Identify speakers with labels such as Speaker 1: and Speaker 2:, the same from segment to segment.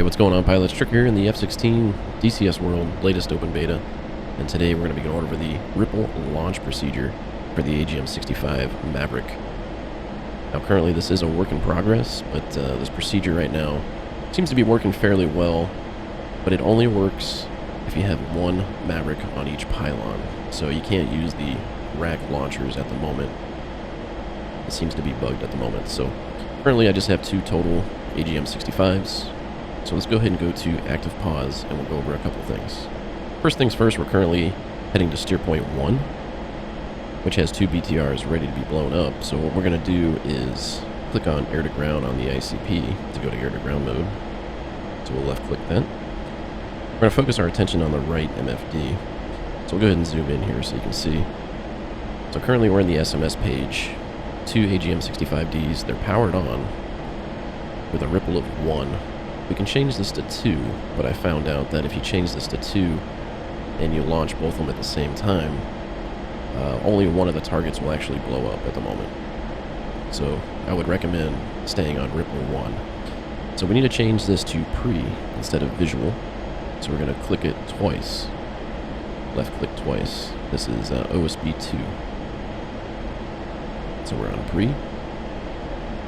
Speaker 1: what's going on, pilots? Trick here in the F-16 DCS World latest open beta, and today we're going to be going over the Ripple launch procedure for the AGM-65 Maverick. Now currently this is a work in progress, but this procedure right now seems to be working fairly well, but it only works if you have one Maverick on each pylon, so you can't use the rack launchers at the moment. It seems to be bugged at the moment, so currently I just have two total AGM-65s. So let's go ahead and go to active pause and we'll go over a couple things. First things first, we're currently heading to steer point 1, which has two BTRs ready to be blown up. So what we're going to do is click on air to ground on the ICP to go to air to ground mode. So we'll left click that. We're going to focus our attention on the right MFD. So we'll go ahead and zoom in here so you can see. So currently we're in the SMS page. Two AGM-65Ds, they're powered on with a ripple of 1. We can change this to 2, but I found out that if you change this to 2 and you launch both of them at the same time, only one of the targets will actually blow up at the moment. So I would recommend staying on ripple 1. So we need to change this to pre instead of visual. So we're going to click it twice. Left click twice. This is OSB 2. So we're on pre.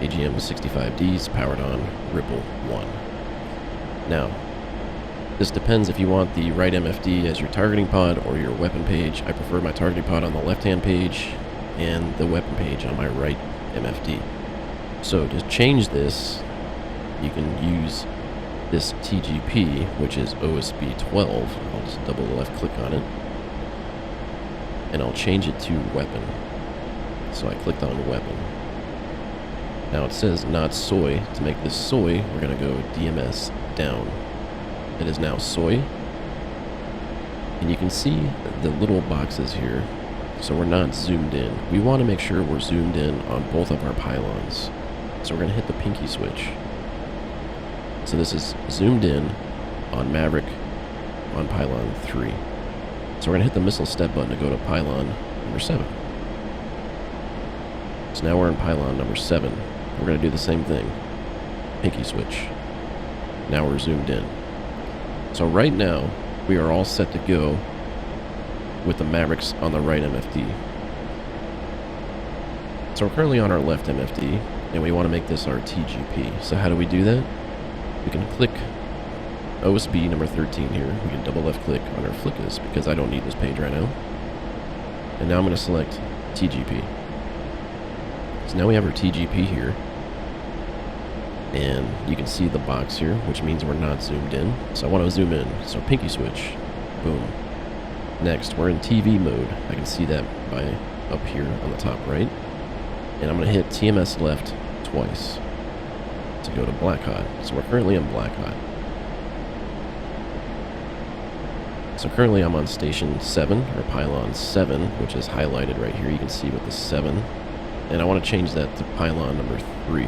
Speaker 1: AGM-65Ds powered on ripple 1. Now, this depends if you want the right MFD as your targeting pod or your weapon page. I prefer my targeting pod on the left-hand page and the weapon page on my right MFD. So to change this, you can use this TGP, which is OSB 12. I'll just double left-click on it, and I'll change it to weapon. So I clicked on weapon. Now it says not soy. To make this soy, we're going to go DMS down. It is now soy. And you can see the little boxes here. So we're not zoomed in. We want to make sure we're zoomed in on both of our pylons. So we're going to hit the pinky switch. So this is zoomed in on Maverick on pylon 3. So we're going to hit the missile step button to go to pylon number 7. So now we're in pylon number 7. We're going to do the same thing. Pinky switch. Now we're zoomed in. So right now, we are all set to go with the Mavericks on the right MFD. So we're currently on our left MFD, and we want to make this our TGP. So how do we do that? We can click OSB number 13 here. We can double left click on our flickus because I don't need this page right now. And now I'm going to select TGP. So now we have our TGP here. And you can see the box here, which means we're not zoomed in. So I want to zoom in. So pinky switch. Boom. Next, we're in TV mode. I can see that by up here on the top right. And I'm going to hit TMS left twice to go to black hot. So we're currently in black hot. So currently I'm on station 7, or pylon 7, which is highlighted right here. You can see with the 7. And I want to change that to pylon number 3.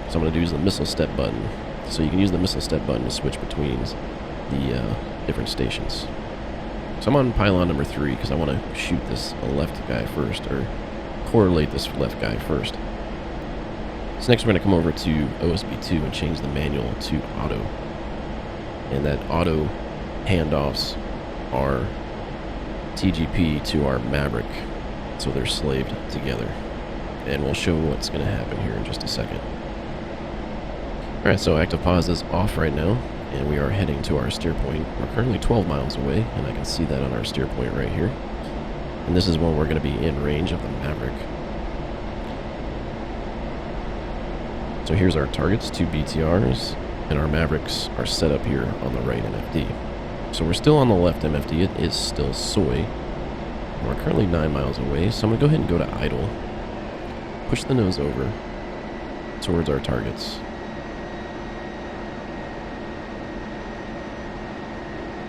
Speaker 1: So I'm going to use the missile step button. So you can use the missile step button to switch between the different stations. So I'm on pylon number 3 because I want to shoot this left guy first, or correlate this left guy first. So next we're going to come over to OSB 2 and change the manual to auto. And that auto handoffs are TGP to our Maverick. So they're slaved together. And we'll show what's going to happen here in just a second. Alright, so active pause is off right now, and we are heading to our steer point. We're currently 12 miles away, and I can see that on our steer point right here. And this is when we're going to be in range of the Maverick. So here's our targets, 2 BTRs, and our Mavericks are set up here on the right MFD. So we're still on the left MFD, it is still soy. We're currently 9 miles away, so I'm going to go ahead and go to idle. Push the nose over towards our targets.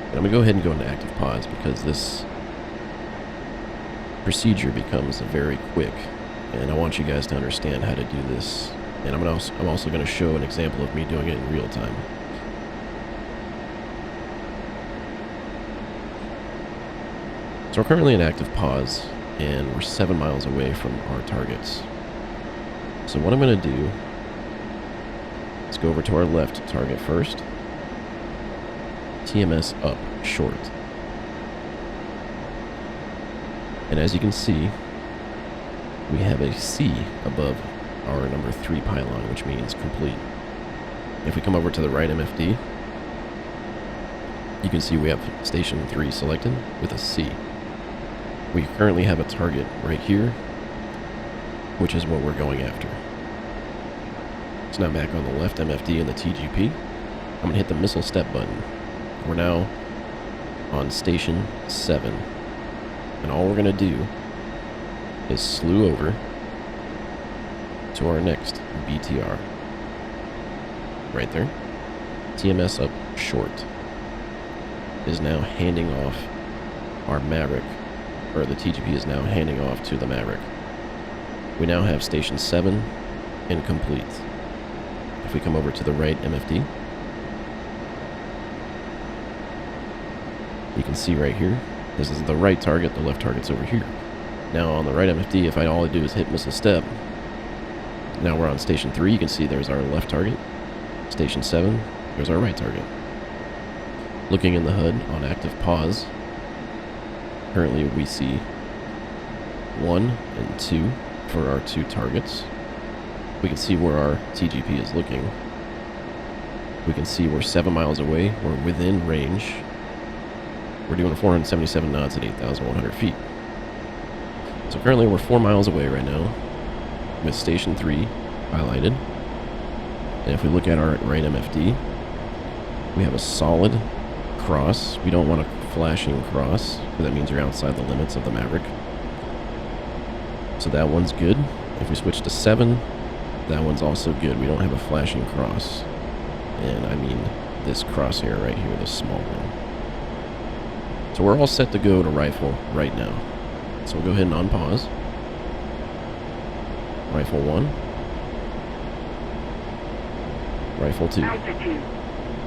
Speaker 1: And I'm going to go ahead and go into active pause because this procedure becomes very quick. And I want you guys to understand how to do this. And I'm also going to show an example of me doing it in real time. So we're currently in active pause, and we're 7 miles away from our targets. So what I'm going to do is go over to our left target first, TMS up short. And as you can see, we have a C above our number 3 pylon, which means complete. If we come over to the right MFD, you can see we have station 3 selected with a C. We currently have a target right here, which is what we're going after. So now back on the left MFD and the TGP, I'm going to hit the missile step button. We're now on station 7. And all we're going to do is slew over to our next BTR. Right there. TMS up short is now handing off our Maverick, or the TGP is now handing off to the Maverick. We now have station 7 incomplete. If we come over to the right MFD, you can see right here, this is the right target, the left target's over here. Now on the right MFD, if all I do is hit missile step, now we're on station 3, you can see there's our left target. Station 7, there's our right target. Looking in the HUD on active pause, currently we see 1 and 2 for our 2 targets. We can see where our TGP is looking. We can see we're 7 miles away, we're within range. We're doing 477 knots at 8,100 feet. So currently we're 4 miles away right now with station 3 highlighted. And if we look at our right MFD, we have a solid cross. We don't want a flashing cross, because that means you're outside the limits of the Maverick. So that one's good. If we switch to 7, that one's also good. We don't have a flashing cross. And I mean this crosshair right here, this small one. So we're all set to go to rifle right now. So we'll go ahead and unpause. Rifle 1. Rifle 2.
Speaker 2: Altitude.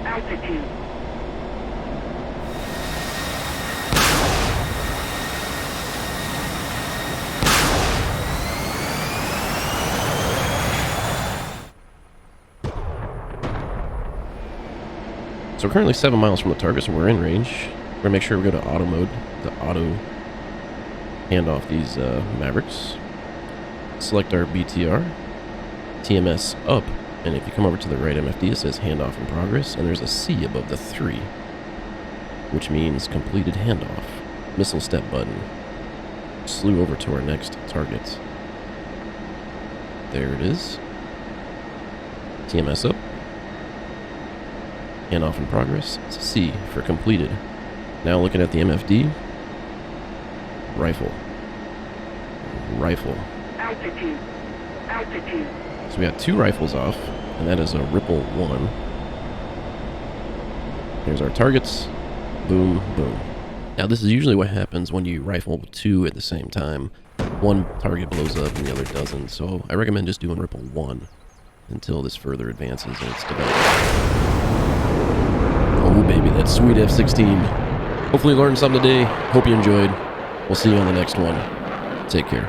Speaker 2: Altitude.
Speaker 1: So we're currently 7 miles from the target, so we're in range. We're going to make sure we go to auto mode, the auto hand off these Mavericks. Select our BTR, TMS up, and if you come over to the right MFD, it says handoff in progress, and there's a C above the 3, which means completed handoff. Missile step button. Slew over to our next target. There it is. TMS up. Handoff in progress. It's a C for completed. Now looking at the MFD. Rifle. Rifle.
Speaker 2: Altitude. Altitude.
Speaker 1: So we got 2 rifles off, and that is a Ripple 1. Here's our targets. Boom, boom. Now this is usually what happens when you rifle 2 at the same time. One target blows up and the other doesn't, so I recommend just doing Ripple 1 until this further advances in its development. Oh baby, that sweet F-16. Hopefully you learned something today. Hope you enjoyed. We'll see you on the next one. Take care.